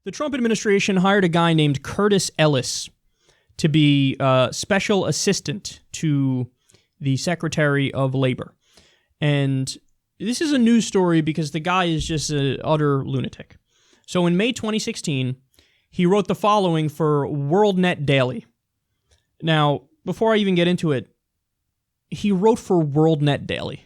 The Trump administration hired a guy named Curtis Ellis to be special assistant to the Secretary of Labor. And this is a news story because the guy is just an utter lunatic. So in May 2016, he wrote the following for WorldNetDaily. Now, before I even get into it, he wrote for WorldNetDaily.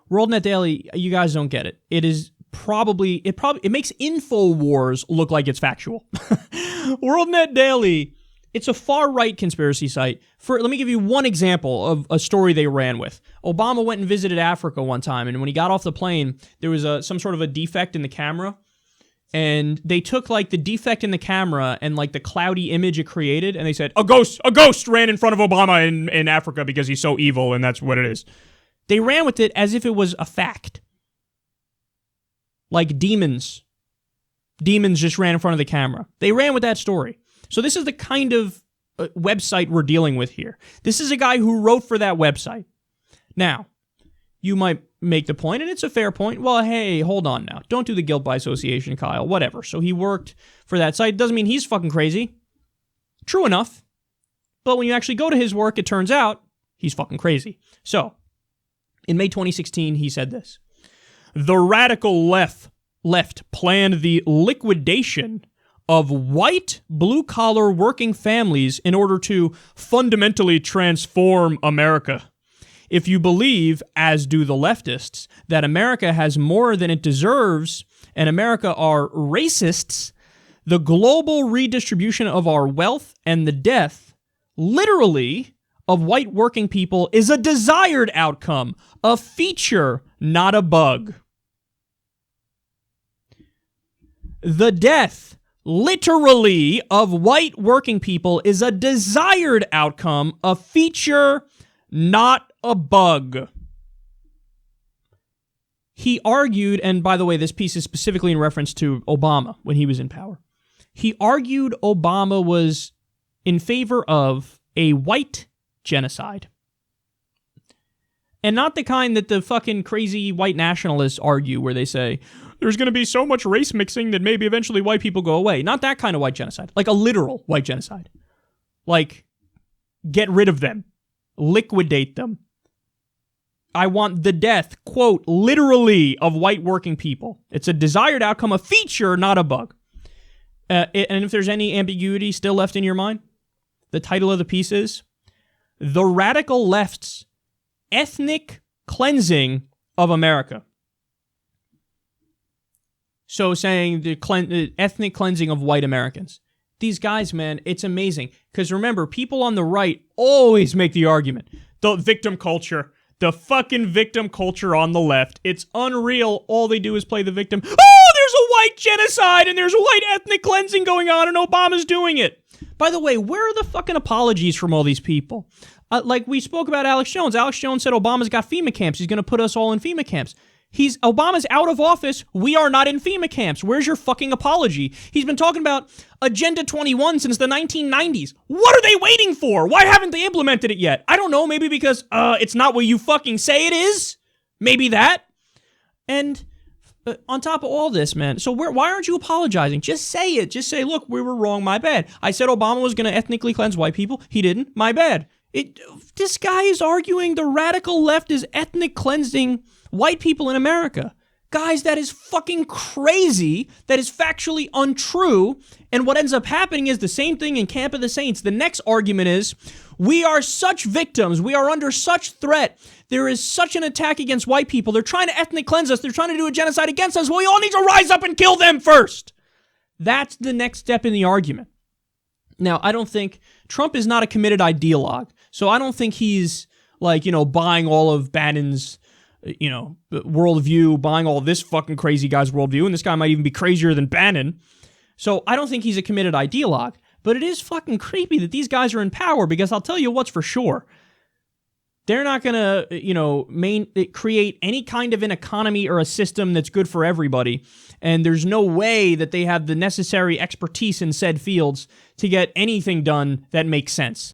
WorldNetDaily, you guys don't get it. It makes InfoWars look like it's factual. WorldNetDaily, it's a far-right conspiracy site. Let me give you one example of a story they ran with. Obama went and visited Africa one time, and when he got off the plane, there was some sort of a defect in the camera, and they took like the defect in the camera and like the cloudy image it created, and they said, a ghost ran in front of Obama in Africa because he's so evil, and that's what it is. They ran with it as if it was a fact. Like demons. Demons just ran in front of the camera. They ran with that story. So this is the kind of website we're dealing with here. This is a guy who wrote for that website. Now, you might make the point, and it's a fair point. Well, hey, hold on now. Don't do the guilt by association, Kyle. Whatever. So he worked for that site. Doesn't mean he's fucking crazy. True enough. But when you actually go to his work, it turns out he's fucking crazy. So, in May 2016, he said this. The radical left planned the liquidation of white blue-collar working families in order to fundamentally transform America. If you believe, as do the leftists, that America has more than it deserves and America are racists, the global redistribution of our wealth and the death, literally, of white working people is a desired outcome, a feature, not a bug. The death, literally, of white working people is a desired outcome, a feature, not a bug. He argued, and by the way, this piece is specifically in reference to Obama when he was in power. He argued Obama was in favor of a white genocide. And not the kind that the fucking crazy white nationalists argue where they say, there's going to be so much race mixing that maybe eventually white people go away. Not that kind of white genocide. Like a literal white genocide. Like, get rid of them. Liquidate them. I want the death, quote, literally, of white working people. It's a desired outcome, a feature, not a bug. And if there's any ambiguity still left in your mind, the title of the piece is The Radical Left's Ethnic Cleansing of America. So saying the ethnic cleansing of white Americans. These guys, man, it's amazing. Because remember, people on the right always make the argument. The victim culture. The fucking victim culture on the left. It's unreal. All they do is play the victim. Oh, there's a white genocide and there's a white ethnic cleansing going on and Obama's doing it. By the way, where are the fucking apologies from all these people? Like we spoke about Alex Jones. Alex Jones said Obama's got FEMA camps. He's going to put us all in FEMA camps. Obama's out of office. We are not in FEMA camps. Where's your fucking apology? He's been talking about Agenda 21 since the 1990s. What are they waiting for? Why haven't they implemented it yet? I don't know. Maybe because it's not what you fucking say it is. Maybe that. And on top of all this, man, so why aren't you apologizing? Just say it. Just say, look, we were wrong. My bad. I said Obama was going to ethnically cleanse white people. He didn't. My bad. This guy is arguing the radical left is ethnic cleansing white people in America. Guys, that is fucking crazy. That is factually untrue. And what ends up happening is the same thing in Camp of the Saints. The next argument is, we are such victims. We are under such threat. There is such an attack against white people. They're trying to ethnic cleanse us. They're trying to do a genocide against us. Well, we all need to rise up and kill them first. That's the next step in the argument. Now, I don't think Trump is not a committed ideologue. So I don't think he's like, buying all of Bannon's, worldview, buying all this fucking crazy guy's worldview. And this guy might even be crazier than Bannon. So I don't think he's a committed ideologue. But it is fucking creepy that these guys are in power because I'll tell you what's for sure. They're not going to, create any kind of an economy or a system that's good for everybody. And there's no way that they have the necessary expertise in said fields to get anything done that makes sense.